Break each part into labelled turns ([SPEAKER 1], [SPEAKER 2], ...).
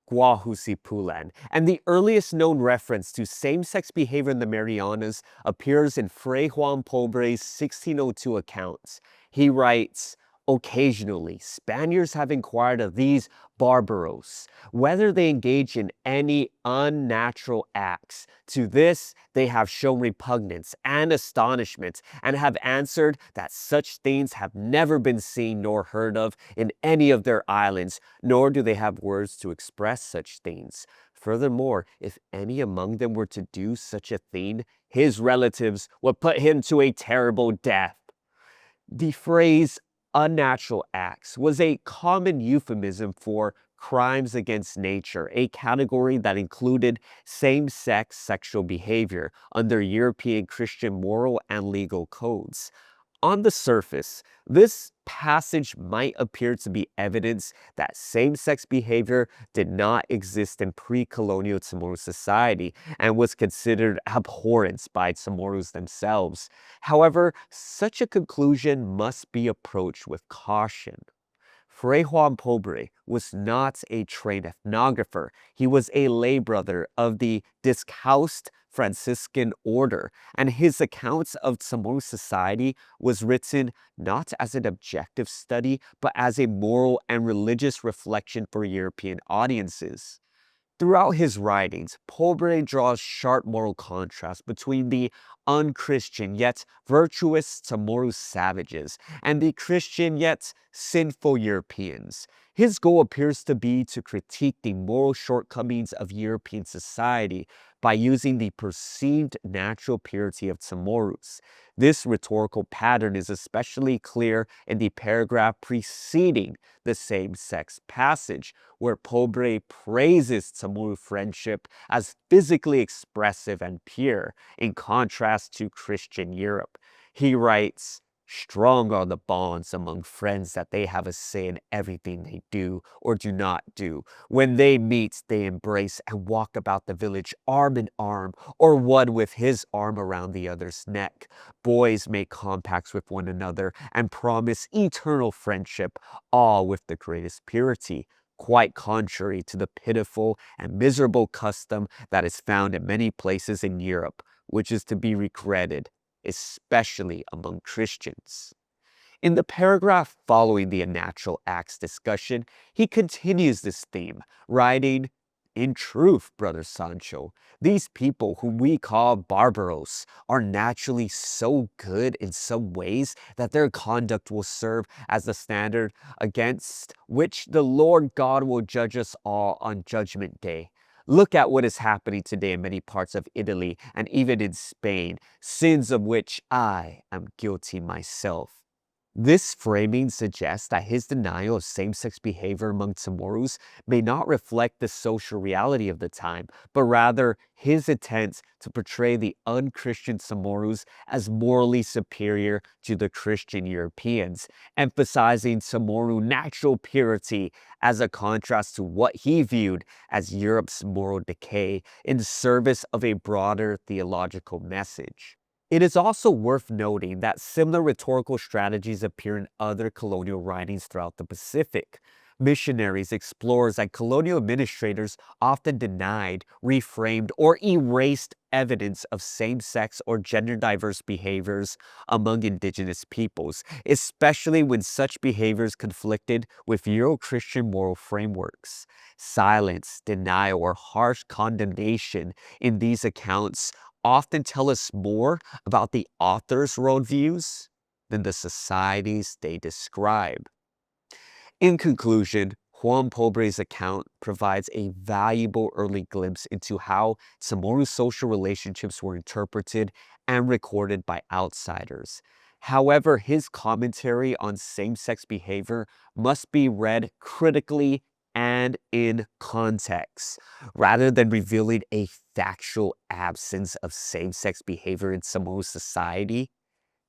[SPEAKER 1] Pulan, and the earliest known reference to same-sex behavior in the Marianas appears in Fray Juan Pobre's 1602 accounts. He writes, "Occasionally, Spaniards have inquired of these barbaros whether they engage in any unnatural acts. To this they have shown repugnance and astonishment, and have answered that such things have never been seen nor heard of in any of their islands, nor do they have words to express such things. Furthermore, if any among them were to do such a thing, his relatives would put him to a terrible death." The phrase unnatural acts was a common euphemism for crimes against nature, a category that included same-sex sexual behavior under European Christian moral and legal codes. On the surface, this passage might appear to be evidence that same-sex behavior did not exist in pre-colonial Chamorro society and was considered abhorrent by Chamorros themselves. However, such a conclusion must be approached with caution. Fray Juan Pobre was not a trained ethnographer. He was a lay brother of the Discalced Franciscan order, and his accounts of Chamorro society was written not as an objective study, but as a moral and religious reflection for European audiences. Throughout his writings, Pobre draws sharp moral contrasts between the unchristian yet virtuous Chamorro savages and the Christian yet sinful Europeans. His goal appears to be to critique the moral shortcomings of European society by using the perceived natural purity of Chamorros. This rhetorical pattern is especially clear in the paragraph preceding the same-sex passage, where Pobre praises Chamorro friendship as physically expressive and pure, in contrast to Christian Europe. He writes, "Strong are the bonds among friends that they have a say in everything they do or do not do. When they meet, they embrace and walk about the village arm in arm, or one with his arm around the other's neck. Boys make compacts with one another and promise eternal friendship, all with the greatest purity, quite contrary to the pitiful and miserable custom that is found in many places in Europe, which is to be regretted, especially among Christians." In the paragraph following the unnatural acts discussion, he continues this theme, writing, "In truth, Brother Sancho, these people whom we call barbaros are naturally so good in some ways that their conduct will serve as the standard against which the Lord God will judge us all on Judgment Day. Look at what is happening today in many parts of Italy and even in Spain, sins of which I am guilty myself." This framing suggests that his denial of same-sex behavior among Chamorros may not reflect the social reality of the time, but rather his attempt to portray the unchristian Chamorros as morally superior to the Christian Europeans, emphasizing Chamorro natural purity as a contrast to what he viewed as Europe's moral decay in service of a broader theological message. It is also worth noting that similar rhetorical strategies appear in other colonial writings throughout the Pacific. Missionaries, explorers, and colonial administrators often denied, reframed, or erased evidence of same-sex or gender-diverse behaviors among indigenous peoples, especially when such behaviors conflicted with Euro-Christian moral frameworks. Silence, denial, or harsh condemnation in these accounts often tell us more about the author's worldviews than the societies they describe. In conclusion, Juan Pobre's account provides a valuable early glimpse into how Chamorro social relationships were interpreted and recorded by outsiders. However, his commentary on same-sex behavior must be read critically and in context, rather than revealing a factual absence of same-sex behavior in Samoan society.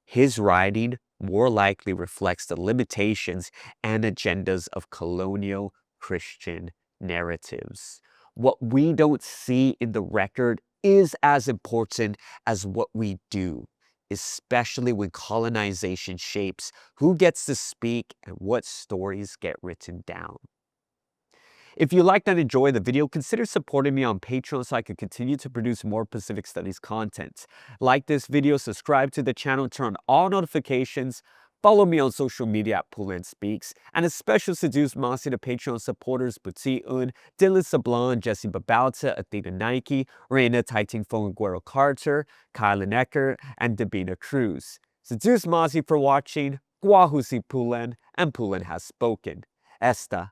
[SPEAKER 1] His writing more likely reflects the limitations and agendas of colonial Christian narratives. What we don't see in the record is as important as what we do, especially when colonization shapes who gets to speak and what stories get written down. If you liked and enjoyed the video, consider supporting me on Patreon so I can continue to produce more Pacific Studies content. Like this video, subscribe to the channel, turn on all notifications, follow me on social media at PulanSpeaks, and a special seduce Masi to Patreon supporters Puti'on, Dylan Sablan, Jesse Babauta, Athena-nike, Reyna, Taitingfong, Aguero Carter, Kylon Eckert, and Debina Cruz. Seduce Masi for watching, Guahusi Pulan, and Pulan has spoken. Esta